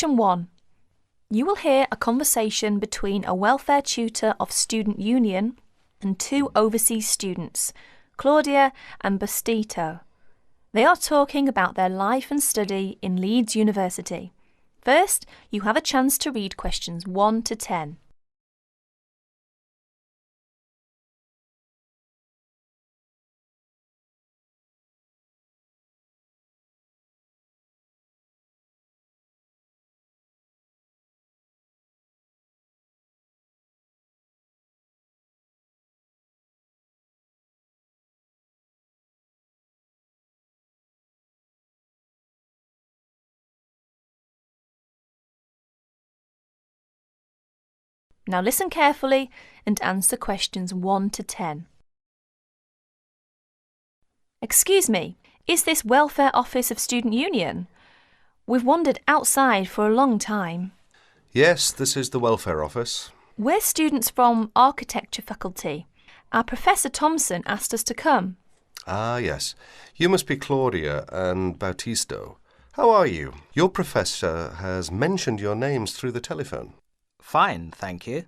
Section 1. You will hear a conversation between a welfare tutor of Student Union and two overseas students, Claudia and Bastito. They are talking about their life and study in Leeds University. First, you have a chance to read questions 1 to 10. Now listen carefully and answer questions 1 to 10. Excuse me, is this Welfare Office of Student Union? We've wandered outside for a long time. Yes, this is the Welfare Office. We're students from Architecture faculty. Our Professor Thompson asked us to come. Ah, yes. You must be Claudia and Bautisto. How are you? Your professor has mentioned your names through the telephone. Fine, thank you.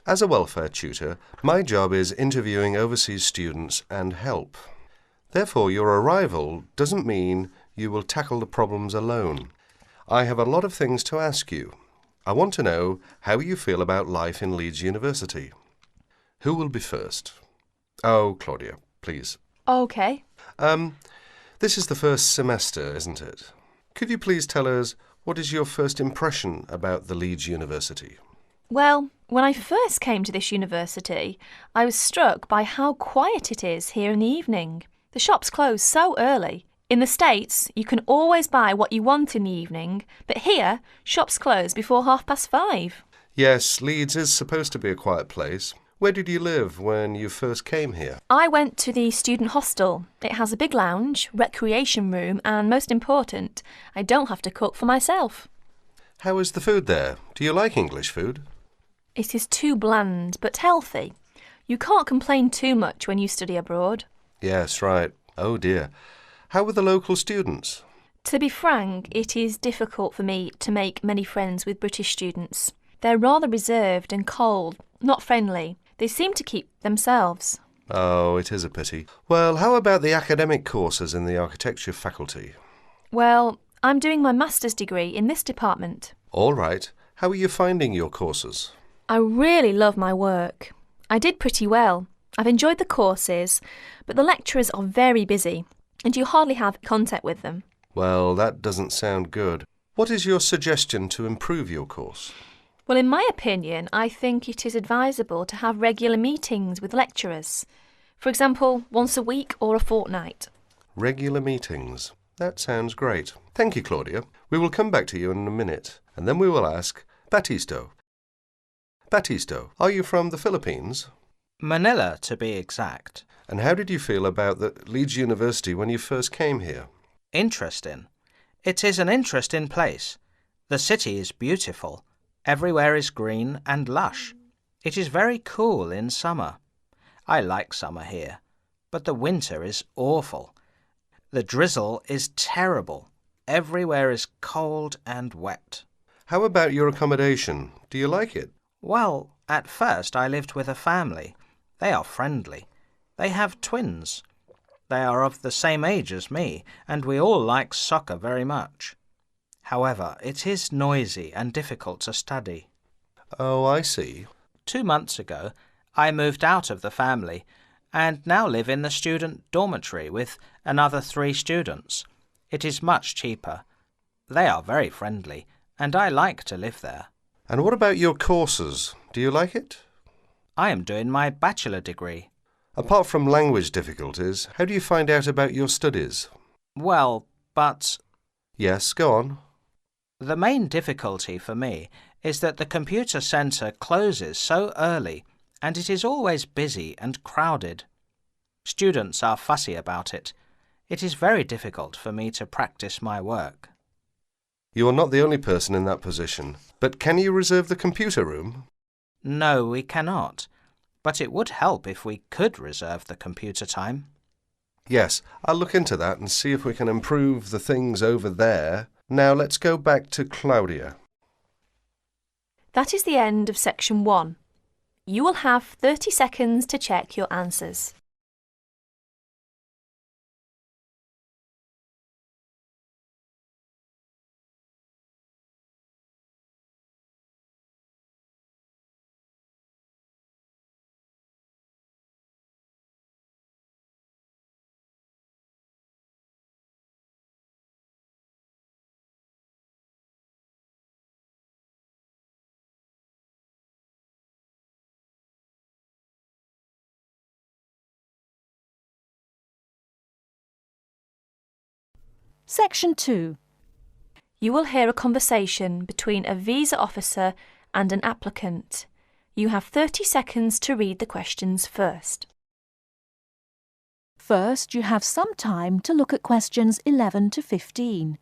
As a welfare tutor, my job is interviewing overseas students and help. Therefore, your arrival doesn't mean you will tackle the problems alone. I have a lot of things to ask you. I want to know how you feel about life in Leeds University. Who will be first? Oh, Claudia, please. OK. This is the first semester, isn't it? Could you please tell us what is your first impression about the Leeds University? Well, when I first came to this university, I was struck by how quiet it is here in the evening. The shops close so early. In the States, you can always buy what you want in the evening, but here, shops close before 5:30. Yes, Leeds is supposed to be a quiet place. Where did you live when you first came here? I went to the student hostel. It has a big lounge, recreation room, and most important, I don't have to cook for myself. How is the food there? Do you like English food? It is too bland, but healthy. You can't complain too much when you study abroad. Yes, right. Oh dear. How were the local students? To be frank, it is difficult for me to make many friends with British students. They're rather reserved and cold, not friendly. They seem to keep themselves. Oh, it is a pity. Well, how about the academic courses in the architecture faculty? Well, I'm doing my master's degree in this department. All right. How are you finding your courses? I really love my work. I did pretty well. I've enjoyed the courses, but the lecturers are very busy, and you hardly have contact with them. Well, that doesn't sound good. What is your suggestion to improve your course? Well, in my opinion, I think it is advisable to have regular meetings with lecturers. For example, once a week or a fortnight. Regular meetings. That sounds great. Thank you, Claudia. We will come back to you in a minute, and then we will ask Batisto. Batisto, are you from the Philippines? Manila, to be exact. And how did you feel about the Leeds University when you first came here? Interesting. It is an interesting place. The city is beautiful. Everywhere is green and lush. It is very cool in summer. I like summer here, but the winter is awful. The drizzle is terrible. Everywhere is cold and wet. How about your accommodation? Do you like it? Well, at first I lived with a family. They are friendly. They have twins. They are of the same age as me, and we all like soccer very much. However, it is noisy and difficult to study. Oh, I see. 2 months ago, I moved out of the family and now live in the student dormitory with another 3 students. It is much cheaper. They are very friendly, and I like to live there. And what about your courses? Do you like it? I am doing my bachelor degree. Apart from language difficulties, how do you find out about your studies? Well, but... Yes, go on. The main difficulty for me is that the computer centre closes so early and it is always busy and crowded. Students are fussy about it. It is very difficult for me to practice my work. You are not the only person in that position, but can you reserve the computer room? No, we cannot, but it would help if we could reserve the computer time. Yes, I'll look into that and see if we can improve the things over there. Now let's go back to Claudia. That is the end of section 1. You will have 30 seconds to check your answers. Section 2. You will hear a conversation between a visa officer and an applicant. You have 30 seconds to read the questions first. First, you have some time to look at questions 11 to 15.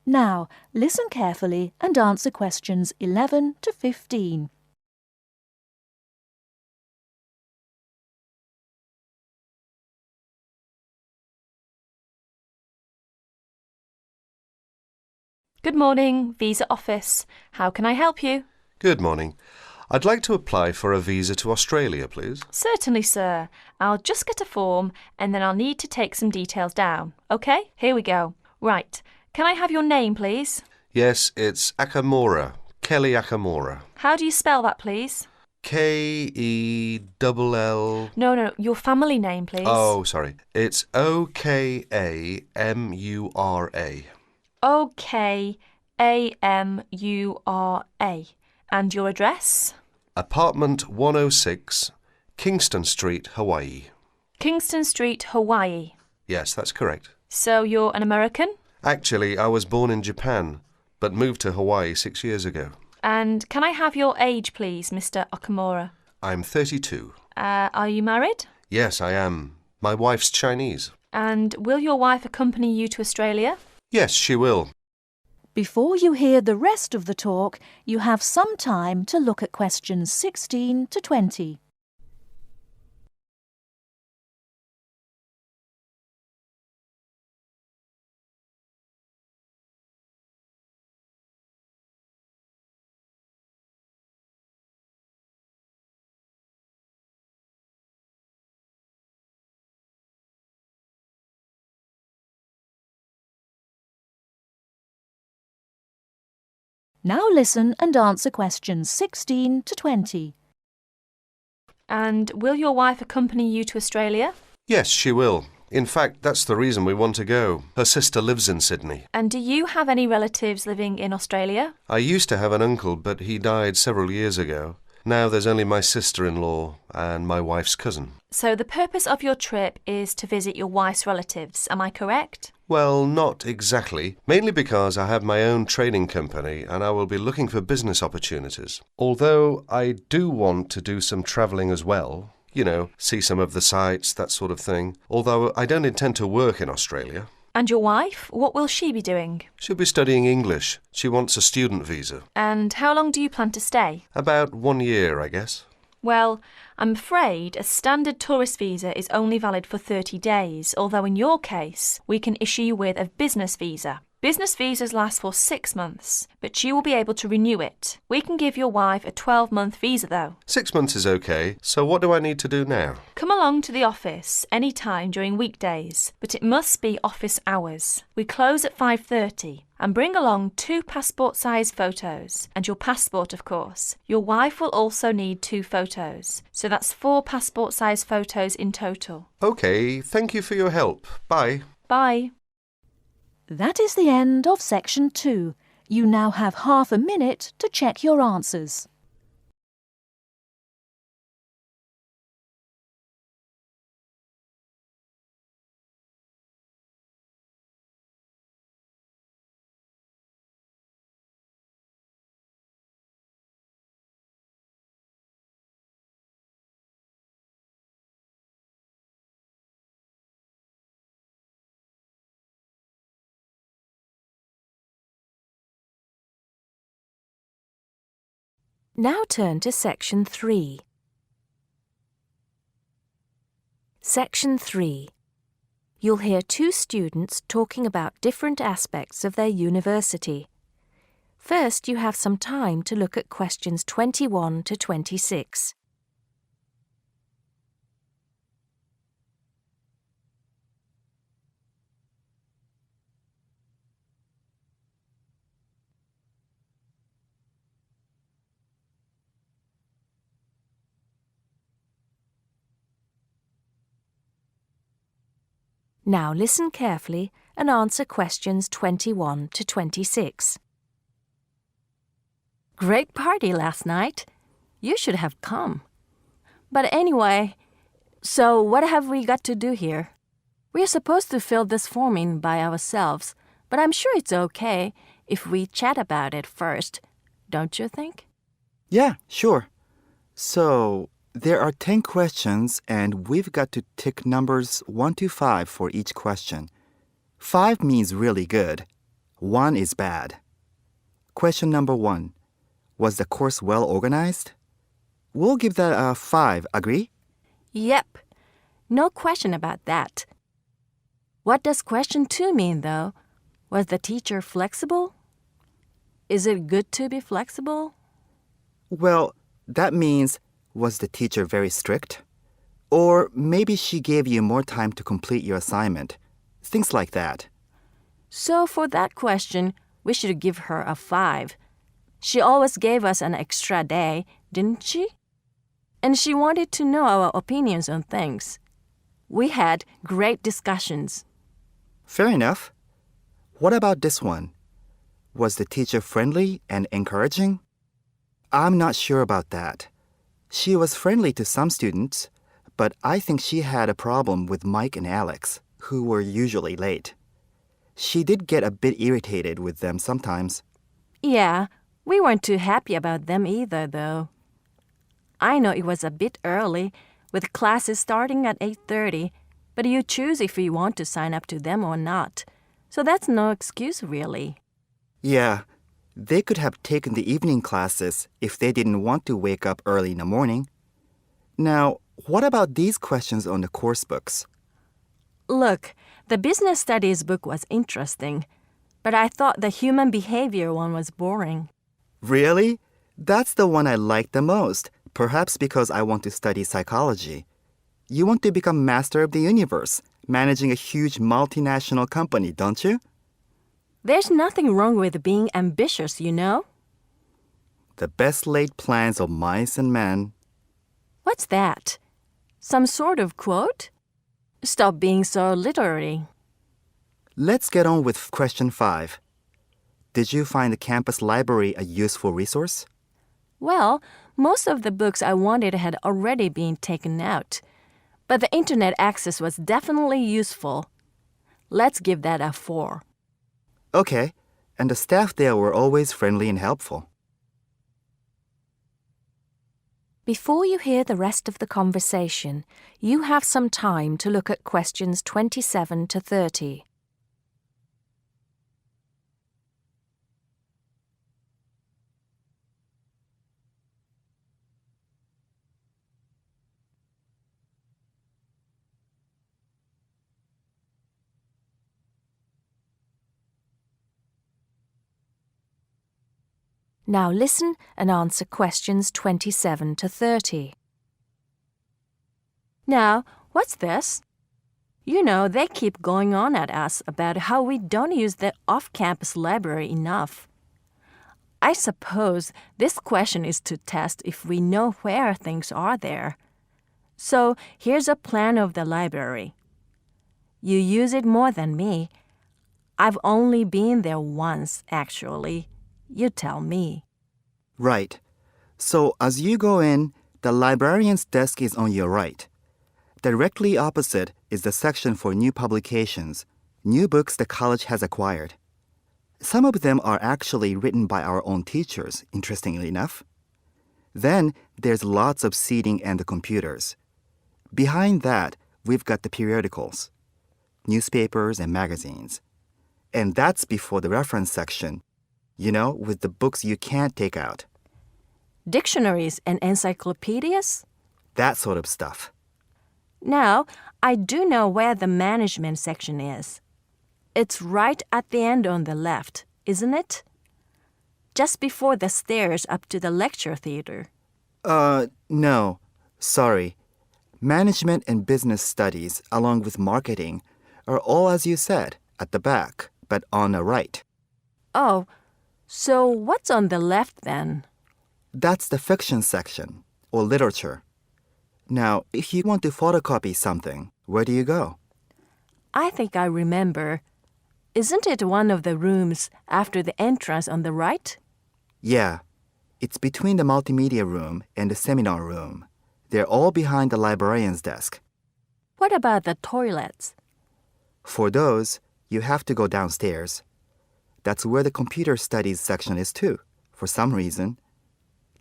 Now, listen carefully and answer questions 11 to 15. Good morning, Visa Office. How can I help you? Good morning. I'd like to apply for a visa to Australia, please. Certainly, sir. I'll just get a form and then I'll need to take some details down. OK, here we go. Right. Can I have your name, please? Yes, it's Akamora, Kelly Akamora. How do you spell that, please? K-E-double-L... No, your family name, please. Oh, sorry. It's O-K-A-M-U-R-A. O-K-A-M-U-R-A. And your address? Apartment 106, Kingston Street, Hawaii. Kingston Street, Hawaii. Yes, that's correct. So you're an American? Actually, I was born in Japan, but moved to Hawaii 6 years ago. And can I have your age, please, Mr. Okamura? I'm 32. Are you married? Yes, I am. My wife's Chinese. And will your wife accompany you to Australia? Yes, she will. Before you hear the rest of the talk, you have some time to look at questions 16 to 20. Now listen and answer questions 16 to 20. And will your wife accompany you to Australia? Yes, she will. In fact, that's the reason we want to go. Her sister lives in Sydney. And do you have any relatives living in Australia? I used to have an uncle, but he died several years ago. Now there's only my sister-in-law and my wife's cousin. So the purpose of your trip is to visit your wife's relatives, am I correct? Well, not exactly. Mainly because I have my own training company and I will be looking for business opportunities. Although I do want to do some travelling as well. You know, see some of the sights, that sort of thing. Although I don't intend to work in Australia. And your wife, what will she be doing? She'll be studying English. She wants a student visa. And how long do you plan to stay? About 1 year, I guess. Well, I'm afraid a standard tourist visa is only valid for 30 days, although in your case, we can issue you with a business visa. Business visas last for 6 months, but you will be able to renew it. We can give your wife a 12-month visa, though. 6 months is okay, so what do I need to do now? Come along to the office any time during weekdays, but it must be office hours. We close at 5:30. And bring along 2 passport-size photos, and your passport, of course. Your wife will also need 2 photos, so that's 4 passport-size photos in total. Okay, thank you for your help. Bye. Bye. That is the end of section 2. You now have half a minute to check your answers. Now turn to Section 3. Section 3. You'll hear two students talking about different aspects of their university. First, you have some time to look at questions 21 to 26. Now listen carefully and answer questions 21 to 26. Great party last night. You should have come. But anyway, so what have we got to do here? We're supposed to fill this form in by ourselves, but I'm sure it's okay if we chat about it first, don't you think? Yeah, sure. So, there are 10 questions and we've got to tick numbers 1 to 5 for each question. 5 means really good. 1 is bad. Question number 1. Was the course well organized? We'll give that a 5, agree? Yep. No question about that. What does question 2 mean, though? Was the teacher flexible? Is it good to be flexible? Well, that means, was the teacher very strict? Or maybe she gave you more time to complete your assignment. Things like that. So for that question, we should give her a 5. She always gave us an extra day, didn't she? And she wanted to know our opinions on things. We had great discussions. Fair enough. What about this one? Was the teacher friendly and encouraging? I'm not sure about that. She was friendly to some students, but I think she had a problem with Mike and Alex, who were usually late. She did get a bit irritated with them sometimes. Yeah, we weren't too happy about them either, though. I know it was a bit early, with classes starting at 8:30, but you choose if you want to sign up to them or not. So that's no excuse, really. Yeah, they could have taken the evening classes if they didn't want to wake up early in the morning. Now, what about these questions on the course books? Look, the business studies book was interesting, but I thought the human behavior one was boring. Really? That's the one I like the most, perhaps because I want to study psychology. You want to become master of the universe, managing a huge multinational company, don't you? There's nothing wrong with being ambitious, you know? The best laid plans of mice and men. What's that? Some sort of quote? Stop being so literary. Let's get on with question 5. Did you find the campus library a useful resource? Well, most of the books I wanted had already been taken out, but the internet access was definitely useful. Let's give that a 4. Okay, and the staff there were always friendly and helpful. Before you hear the rest of the conversation, you have some time to look at questions 27 to 30. Now listen and answer questions 27 to 30. Now, what's this? You know, they keep going on at us about how we don't use the off-campus library enough. I suppose this question is to test if we know where things are there. So here's a plan of the library. You use it more than me. I've only been there once, actually. You tell me. Right. So as you go in, the librarian's desk is on your right. Directly opposite is the section for new publications, new books the college has acquired. Some of them are actually written by our own teachers, interestingly enough. Then there's lots of seating and the computers. Behind that, we've got the periodicals, newspapers and magazines. And that's before the reference section. You know, with the books you can't take out. Dictionaries and encyclopedias? That sort of stuff. Now, I do know where the management section is. It's right at the end on the left, isn't it? Just before the stairs up to the lecture theatre. No. Sorry. Management and business studies, along with marketing, are all, as you said, at the back, but on the right. Oh, so what's on the left then? That's the fiction section, or literature. Now, if you want to photocopy something, where do you go? I think I remember. Isn't it one of the rooms after the entrance on the right? Yeah. It's between the multimedia room and the seminar room. They're all behind the librarian's desk. What about the toilets? For those, you have to go downstairs. That's where the computer studies section is too, for some reason.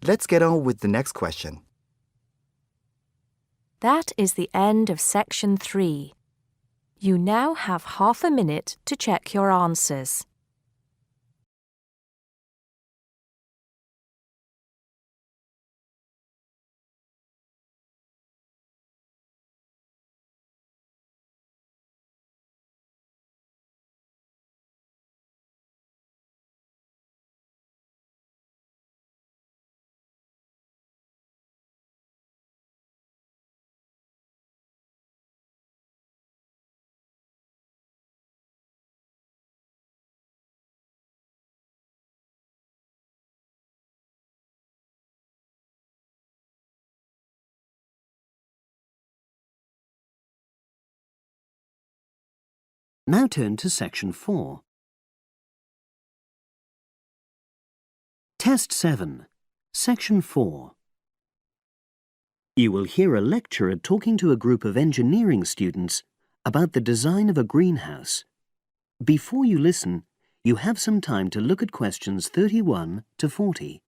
Let's get on with the next question. That is the end of section 3. You now have half a minute to check your answers. Now turn to Section 4. Test 7, Section 4. You will hear a lecturer talking to a group of engineering students about the design of a greenhouse. Before you listen, you have some time to look at questions 31 to 40.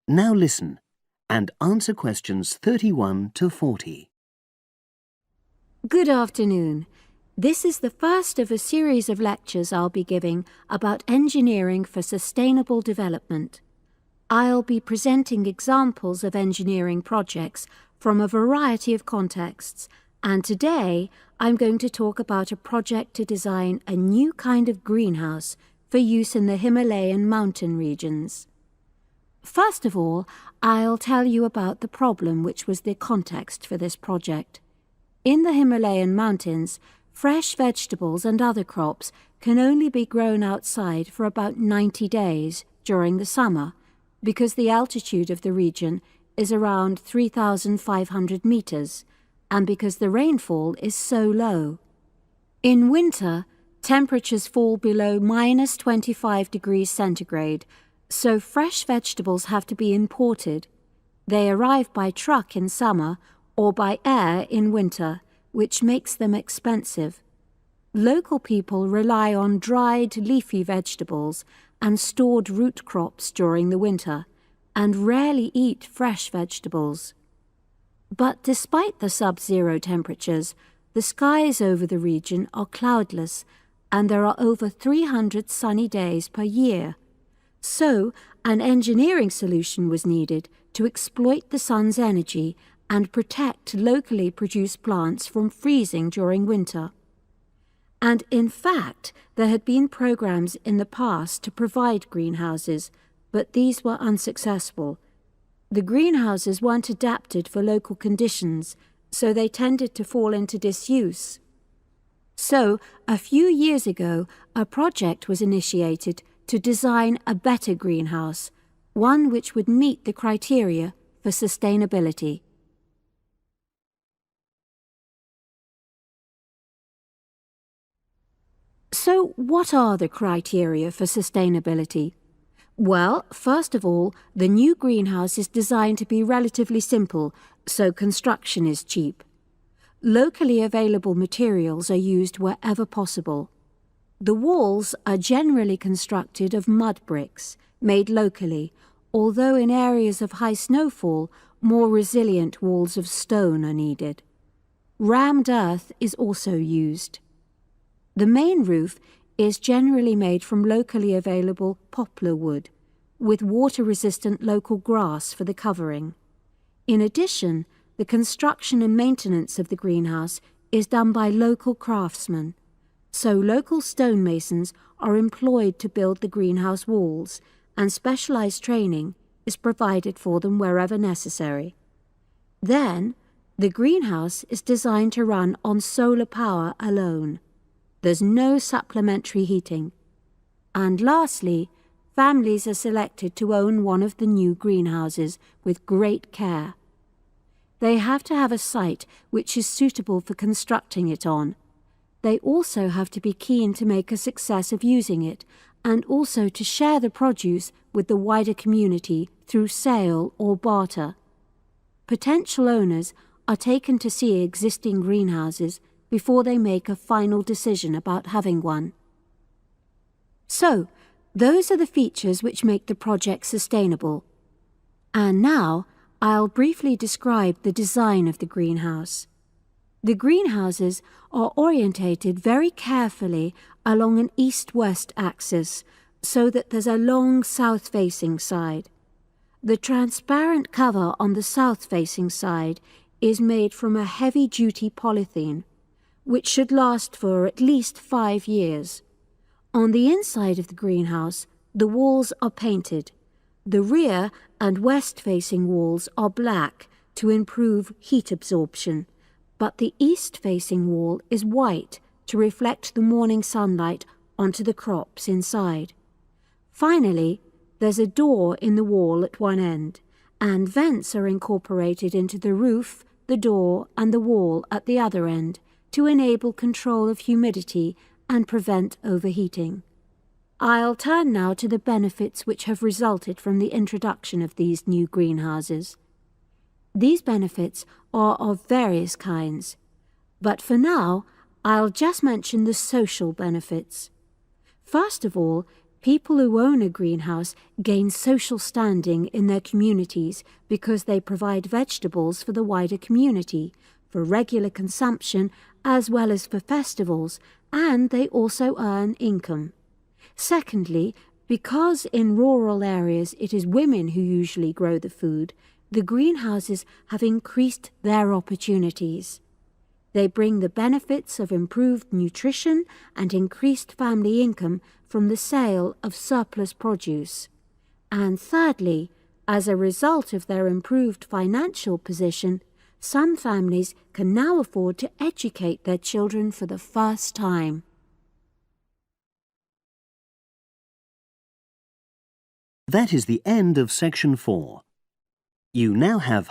Now listen and answer questions 31 to 40. Good afternoon. This is the first of a series of lectures I'll be giving about engineering for sustainable development. I'll be presenting examples of engineering projects from a variety of contexts, and today I'm going to talk about a project to design a new kind of greenhouse for use in the Himalayan mountain regions. First of all, I'll tell you about the problem which was the context for this project. In the Himalayan mountains, fresh vegetables and other crops can only be grown outside for about 90 days during the summer because the altitude of the region is around 3,500 meters and because the rainfall is so low. In winter, temperatures fall below minus 25 degrees centigrade, so fresh vegetables have to be imported. They arrive by truck in summer or by air in winter, which makes them expensive. Local people rely on dried leafy vegetables and stored root crops during the winter, and rarely eat fresh vegetables. But despite the sub-zero temperatures, the skies over the region are cloudless, and there are over 300 sunny days per year. So, an engineering solution was needed to exploit the sun's energy and protect locally produced plants from freezing during winter. And in fact, there had been programs in the past to provide greenhouses, but these were unsuccessful. The greenhouses weren't adapted for local conditions, so they tended to fall into disuse. So, a few years ago, a project was initiated to design a better greenhouse, one which would meet the criteria for sustainability. So, what are the criteria for sustainability? Well, first of all, the new greenhouse is designed to be relatively simple, so construction is cheap. Locally available materials are used wherever possible. The walls are generally constructed of mud bricks, made locally, although in areas of high snowfall, more resilient walls of stone are needed. Rammed earth is also used. The main roof is generally made from locally available poplar wood, with water-resistant local grass for the covering. In addition, the construction and maintenance of the greenhouse is done by local craftsmen, so local stonemasons are employed to build the greenhouse walls, and specialised training is provided for them wherever necessary. Then, the greenhouse is designed to run on solar power alone. There's no supplementary heating. And lastly, families are selected to own one of the new greenhouses with great care. They have to have a site which is suitable for constructing it on. They also have to be keen to make a success of using it, and also to share the produce with the wider community through sale or barter. Potential owners are taken to see existing greenhouses before they make a final decision about having one. So, those are the features which make the project sustainable. And now, I'll briefly describe the design of the greenhouse. The greenhouses are orientated very carefully along an east-west axis, so that there's a long south-facing side. The transparent cover on the south-facing side is made from a heavy-duty polythene, which should last for at least 5 years. On the inside of the greenhouse, the walls are painted. The rear and west-facing walls are black to improve heat absorption, but the east-facing wall is white to reflect the morning sunlight onto the crops inside. Finally, there's a door in the wall at one end, and vents are incorporated into the roof, the door, and the wall at the other end to enable control of humidity and prevent overheating. I'll turn now to the benefits which have resulted from the introduction of these new greenhouses. These benefits are of various kinds, but for now, I'll just mention the social benefits. First of all, people who own a greenhouse gain social standing in their communities because they provide vegetables for the wider community, for regular consumption as well as for festivals, and they also earn income. Secondly, because in rural areas it is women who usually grow the food, the greenhouses have increased their opportunities. They bring the benefits of improved nutrition and increased family income from the sale of surplus produce. And thirdly, as a result of their improved financial position, some families can now afford to educate their children for the first time. That is the end of section 4. You now have